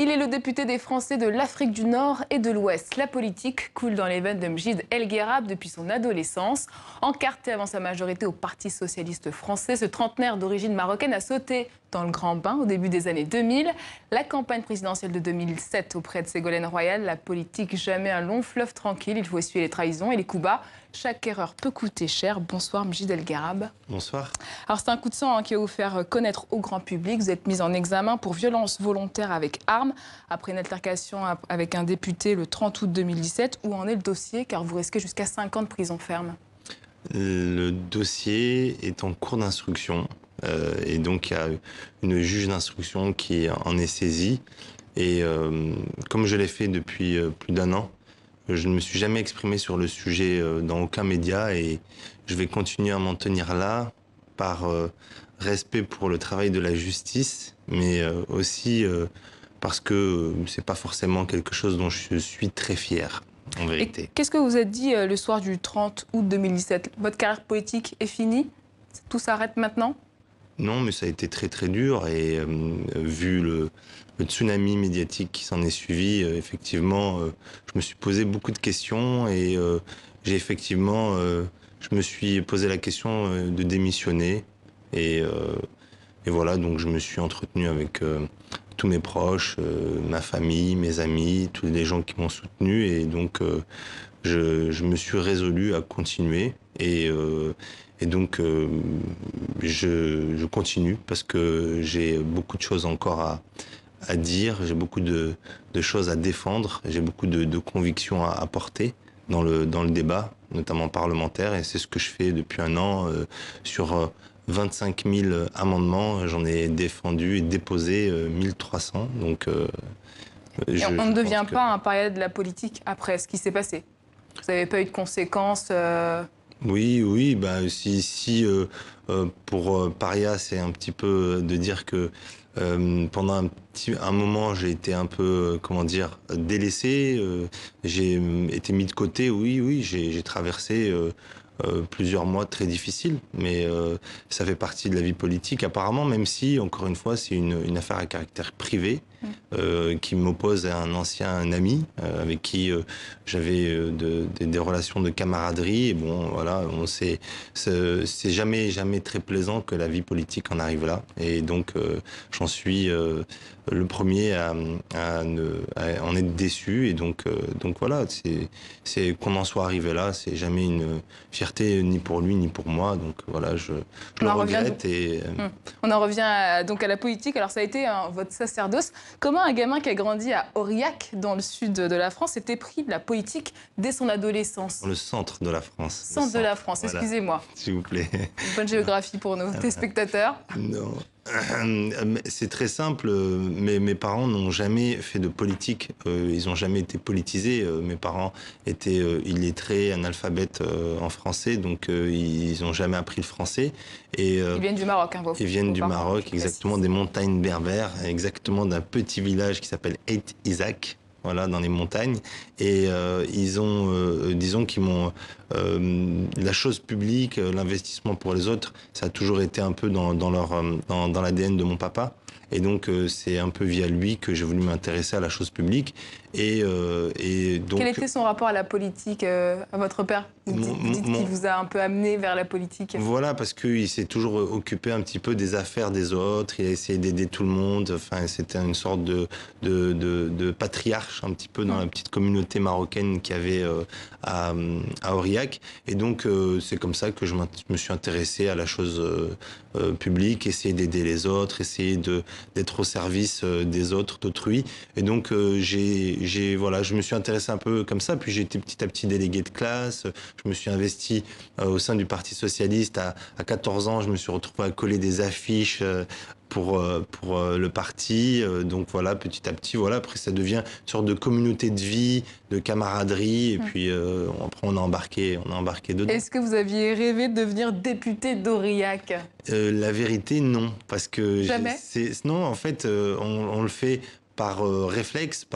Il est le député des Français de l'Afrique du Nord et de l'Ouest. La politique coule dans les veines de Mjid El Guerrab depuis son adolescence. Encarté avant sa majorité au Parti socialiste français, ce trentenaire d'origine marocaine a sauté dans le grand bain au début des années 2000. La campagne présidentielle de 2007 auprès de Ségolène Royal, la politique jamais un long fleuve tranquille. Il faut essuyer les trahisons et les coups bas. Chaque erreur peut coûter cher. Bonsoir Mjid El Guerrab. Bonsoir. Alors c'est un coup de sang qui va vous faire connaître au grand public. Vous êtes mis en examen pour violence volontaire avec arme après une altercation avec un député le 30 août 2017. Où en est le dossier? Car vous risquez jusqu'à 5 ans de prison ferme. Le dossier est en cours d'instruction. Et donc il y a une juge d'instruction qui en est saisie. Et comme je l'ai fait depuis plus d'un an, je ne me suis jamais exprimé sur le sujet dans aucun média et je vais continuer à m'en tenir là par respect pour le travail de la justice, mais aussi parce que c'est pas forcément quelque chose dont je suis très fier, en vérité. Qu'est-ce que vous êtes dit le soir du 30 août 2017? Votre carrière politique est finie? Tout s'arrête maintenant? Non, mais ça a été très très dur et vu le tsunami médiatique qui s'en est suivi, effectivement, je me suis posé beaucoup de questions et j'ai effectivement, je me suis posé la question de démissionner et voilà, donc je me suis entretenu avec tous mes proches, ma famille, mes amis, tous les gens qui m'ont soutenu et donc je me suis résolu à continuer et donc, je continue parce que j'ai beaucoup de choses encore à dire, j'ai beaucoup de choses à défendre, j'ai beaucoup de convictions à apporter dans le débat, notamment parlementaire, et c'est ce que je fais depuis un an. Sur 25 000 amendements, j'en ai défendu et déposé 1300. Donc, on ne devient pas un paria de la politique après ce qui s'est passé. Vous n'avez pas eu de conséquences Oui, bah, si pour paria, c'est un petit peu de dire que pendant un moment, j'ai été un peu, comment dire, délaissé, j'ai été mis de côté, oui, j'ai traversé plusieurs mois très difficiles, mais ça fait partie de la vie politique apparemment, même si, encore une fois, c'est une affaire à caractère privé qui m'oppose à un ancien ami avec qui j'avais des relations de camaraderie. Et bon, voilà, c'est jamais très plaisant que la vie politique en arrive là. Et donc, j'en suis le premier à en être déçu. Et donc voilà, c'est qu'on en soit arrivé là, c'est jamais une fierté ni pour lui ni pour moi. Donc voilà, je le regrette. On en revient donc à la politique. Alors ça a été votre sacerdoce. Comment un gamin qui a grandi à Aurillac, dans le sud de la France, était pris de la politique dès son adolescence? Dans le centre de la France. Centre de la France, voilà. Excusez-moi. S'il vous plaît. Bonne géographie pour nos téléspectateurs. Non. C'est très simple. Mes parents n'ont jamais fait de politique. Ils n'ont jamais été politisés. Mes parents étaient illettrés, analphabètes en français, donc ils n'ont jamais appris le français. Ils viennent du Maroc, hein, Ils viennent du Maroc, exactement, des montagnes berbères, exactement d'un petit village qui s'appelle Eit Isaac. Voilà, dans les montagnes. Et ils ont, disons qu'ils m'ont... la chose publique, l'investissement pour les autres, ça a toujours été un peu dans l'ADN de mon papa. Et donc, c'est un peu via lui que j'ai voulu m'intéresser à la chose publique. Et donc... Quel était son rapport à la politique, à votre père? Vous dites qu'il vous a un peu amené vers la politique. Voilà, parce qu'il s'est toujours occupé un petit peu des affaires des autres. Il a essayé d'aider tout le monde. Enfin, c'était une sorte de patriarche un petit peu dans la petite communauté marocaine qu'il y avait à Aurillac. Et donc, c'est comme ça que je me suis intéressé à la chose publique, essayer d'aider les autres, essayer d'être au service des autres, d'autrui. Et donc, voilà, je me suis intéressé un peu comme ça. Puis j'ai été petit à petit délégué de classe. Je me suis investi au sein du Parti socialiste. À 14 ans, je me suis retrouvé à coller des affiches pour le parti. Donc voilà, petit à petit, voilà. Après, ça devient une sorte de communauté de vie, de camaraderie. Et puis après, on a embarqué dedans. Est-ce que vous aviez rêvé de devenir député d'Aurillac? La vérité, non, parce que jamais. Non, en fait, on le fait par réflexe,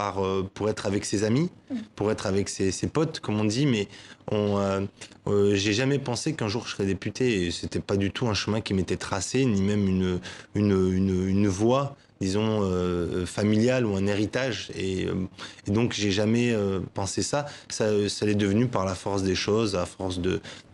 pour être avec ses amis, pour être avec ses potes, comme on dit, mais j'ai jamais pensé qu'un jour je serais député. Et c'était pas du tout un chemin qui m'était tracé, ni même une voie disons, familial ou un héritage. Et donc, j'ai jamais pensé ça. Ça l'est devenu par la force des choses, à force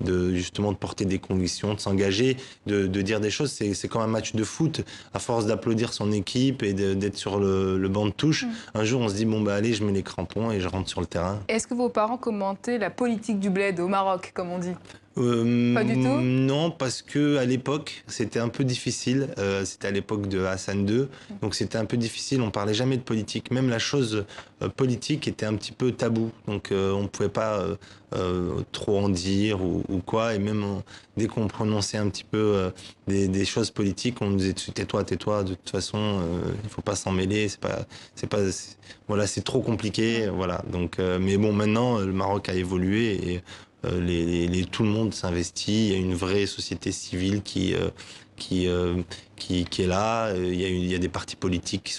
justement de porter des convictions, de s'engager, de dire des choses. C'est comme un match de foot. À force d'applaudir son équipe et d'être sur le banc de touche, un jour, on se dit, bon, bah, allez, je mets les crampons et je rentre sur le terrain. Est-ce que vos parents commentaient la politique du bled au Maroc, comme on dit? Pas du tout? Non, parce que à l'époque, c'était un peu difficile. C'était à l'époque de Hassan II, donc c'était un peu difficile. On parlait jamais de politique. Même la chose politique était un petit peu tabou. Donc on pouvait pas trop en dire ou quoi. Et même dès qu'on prononçait un petit peu des choses politiques, on nous disait tais-toi, tais-toi. De toute façon, il faut pas s'en mêler. Voilà, c'est trop compliqué. Voilà. Donc, mais bon, maintenant, le Maroc a évolué et tout le monde s'investit. Il y a une vraie société civile qui est là. Il y a des partis politiques qui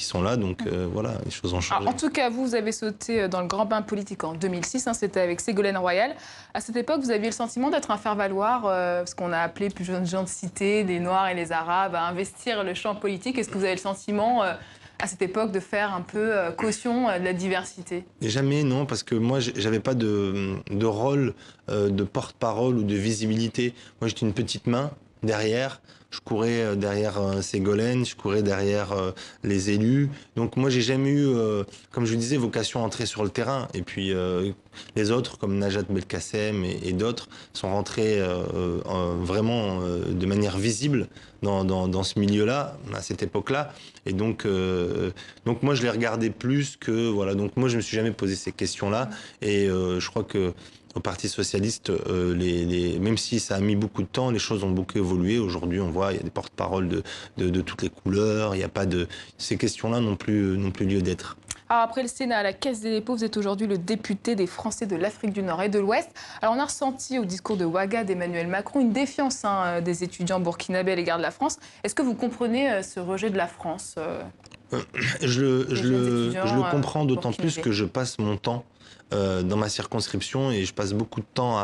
sont là. Donc voilà, les choses ont changé. Alors, en tout cas, vous avez sauté dans le grand bain politique en 2006. C'était avec Ségolène Royal. À cette époque, vous aviez le sentiment d'être un faire-valoir, ce qu'on a appelé plus jeunes gens de cité, les Noirs et les Arabes, à investir le champ politique. Est-ce que vous avez le sentiment à cette époque de faire un peu caution de la diversité? Jamais, non, parce que moi, j'avais pas de rôle de porte-parole ou de visibilité. Moi, j'étais une petite main derrière. Je courais derrière Ségolène, je courais derrière les élus. Donc moi, j'ai jamais eu, comme je vous disais, vocation à entrer sur le terrain. Et puis les autres, comme Najat Belkacem et d'autres, sont rentrés vraiment de manière visible dans ce milieu-là, à cette époque-là. Et donc moi, je les regardais plus que... Voilà, donc moi, je me suis jamais posé ces questions-là. Et je crois que au Parti socialiste, même si ça a mis beaucoup de temps, les choses ont beaucoup évolué. Aujourd'hui, on voit, il y a des porte-paroles de toutes les couleurs. Il n'y a pas de... Ces questions-là n'ont plus lieu d'être. Alors après le Sénat, à la Caisse des dépôts, vous êtes aujourd'hui le député des Français de l'Afrique du Nord et de l'Ouest. Alors on a ressenti au discours de Ouaga d'Emmanuel Macron une défiance des étudiants burkinabés à l'égard de la France. Est-ce que vous comprenez ce rejet de la France Je le comprends d'autant plus que je passe mon temps dans ma circonscription et je passe beaucoup de temps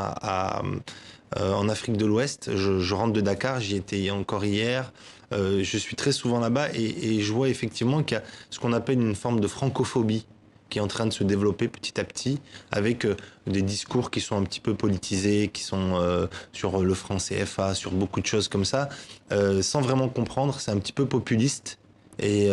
en Afrique de l'Ouest. Je rentre de Dakar, j'y étais encore hier. Je suis très souvent là-bas et je vois effectivement qu'il y a ce qu'on appelle une forme de francophobie qui est en train de se développer petit à petit, avec des discours qui sont un petit peu politisés, qui sont sur le franc CFA, sur beaucoup de choses comme ça, sans vraiment comprendre. C'est un petit peu populiste. Et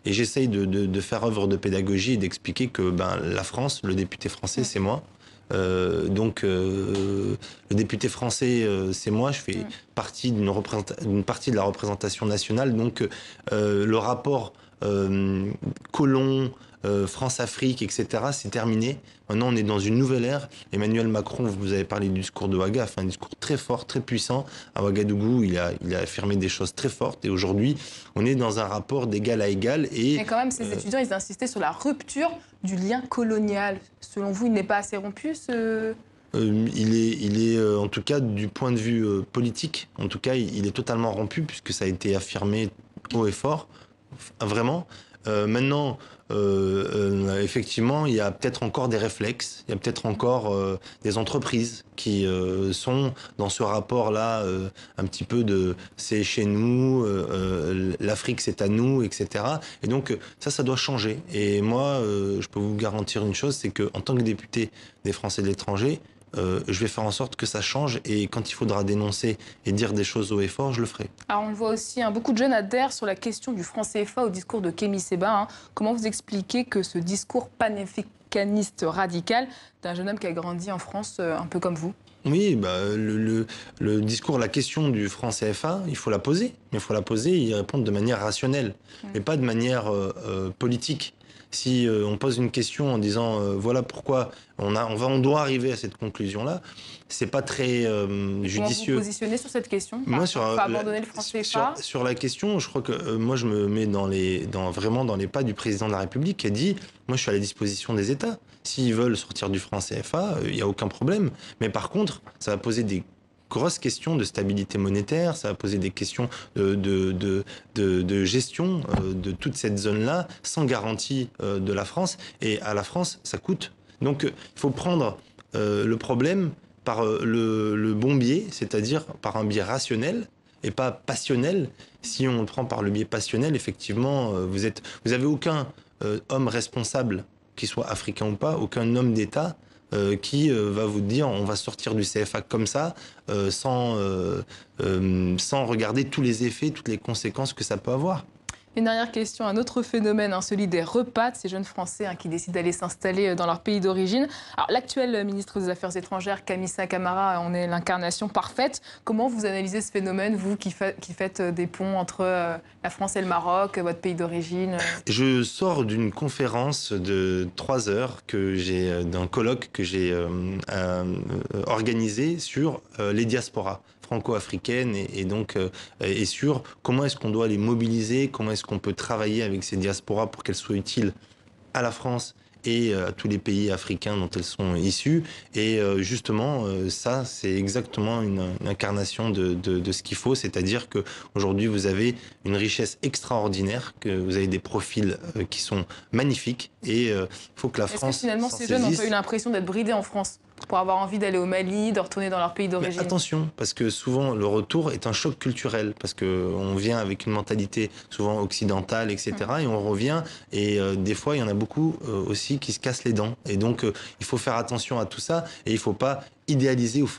j'essaye de faire œuvre de pédagogie et d'expliquer que la France, le député français, c'est moi. Donc le député français, c'est moi. Je fais partie d'une partie de la représentation nationale. Donc le rapport colon, France-Afrique, etc., c'est terminé. Maintenant, on est dans une nouvelle ère. Emmanuel Macron, vous avez parlé du discours de Ouaga, a fait un discours très fort, très puissant. À Ouagadougou, il a affirmé des choses très fortes. Et aujourd'hui, on est dans un rapport d'égal à égal. Mais quand même, ces étudiants, ils insistaient sur la rupture du lien colonial. Selon vous, il n'est pas assez rompu, il est en tout cas, du point de vue politique, en tout cas, il est totalement rompu, puisque ça a été affirmé haut et fort, vraiment. Maintenant, effectivement, il y a peut-être encore des réflexes, il y a peut-être encore des entreprises qui sont dans ce rapport-là, un petit peu de c'est chez nous, l'Afrique c'est à nous, etc. Et donc ça doit changer. Et moi, je peux vous garantir une chose, c'est qu'en tant que député des Français de l'étranger, je vais faire en sorte que ça change et quand il faudra dénoncer et dire des choses haut et fort, je le ferai. Alors on le voit aussi, beaucoup de jeunes adhèrent sur la question du franc CFA au discours de Kémy Séba. Comment vous expliquez que ce discours panafricaniste radical d'un jeune homme qui a grandi en France un peu comme vous? Oui, le discours, la question du franc CFA, il faut la poser. Mais il faut la poser et y répondre de manière rationnelle et pas de manière politique. Si on pose une question en disant voilà pourquoi on doit arriver à cette conclusion-là, c'est pas très judicieux. Comment vous positionnez sur cette question? Moi, abandonner le franc CFA sur la question, je crois que moi je me mets vraiment dans les pas du président de la République qui a dit moi je suis à la disposition des États. S'ils veulent sortir du franc CFA, il n'y a aucun problème. Mais par contre, ça va poser des grosses questions de stabilité monétaire, ça va poser des questions de gestion de toute cette zone-là, sans garantie de la France. Et à la France, ça coûte. Donc il faut prendre le problème par le bon biais, c'est-à-dire par un biais rationnel, et pas passionnel. Si on le prend par le biais passionnel, effectivement, vous avez aucun homme responsable, qu'il soit africain ou pas, aucun homme d'État qui va vous dire on va sortir du CFA comme ça, sans regarder tous les effets, toutes les conséquences que ça peut avoir. Une dernière question, un autre phénomène, celui des repas de ces jeunes Français qui décident d'aller s'installer dans leur pays d'origine. Alors, l'actuel ministre des Affaires étrangères, Kamisa Camara, en est l'incarnation parfaite. Comment vous analysez ce phénomène, vous qui faites des ponts entre la France et le Maroc, votre pays d'origine? Je sors d'une conférence de 3 heures d'un colloque que j'ai organisé sur les diasporas franco-africaines et sur comment est-ce qu'on doit les mobiliser, comment est-ce qu'on peut travailler avec ces diasporas pour qu'elles soient utiles à la France et à tous les pays africains dont elles sont issues. Et justement, ça, c'est exactement une incarnation de ce qu'il faut, c'est-à-dire qu'aujourd'hui, vous avez une richesse extraordinaire, que vous avez des profils qui sont magnifiques, et il faut que la France... Est-ce que finalement, ces jeunes n'ont pas eu l'impression d'être bridés en France pour avoir envie d'aller au Mali, de retourner dans leur pays d'origine? Attention, parce que souvent le retour est un choc culturel, parce qu'on vient avec une mentalité souvent occidentale, etc. Et on revient, et des fois il y en a beaucoup aussi qui se cassent les dents. Et donc il faut faire attention à tout ça, et il ne faut pas idéaliser ou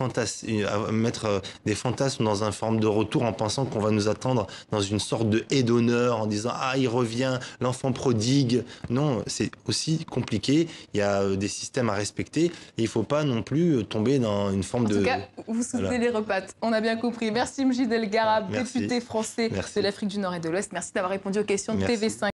mettre des fantasmes dans une forme de retour en pensant qu'on va nous attendre dans une sorte de haie d'honneur en disant « Ah, il revient, l'enfant prodigue ». Non, c'est aussi compliqué, il y a des systèmes à respecter et il ne faut pas non plus tomber dans une forme de... En tout cas, vous soutenez les repas, on a bien compris. Merci Mjid El Gharab, député français de l'Afrique du Nord et de l'Ouest. Merci d'avoir répondu aux questions de TV5.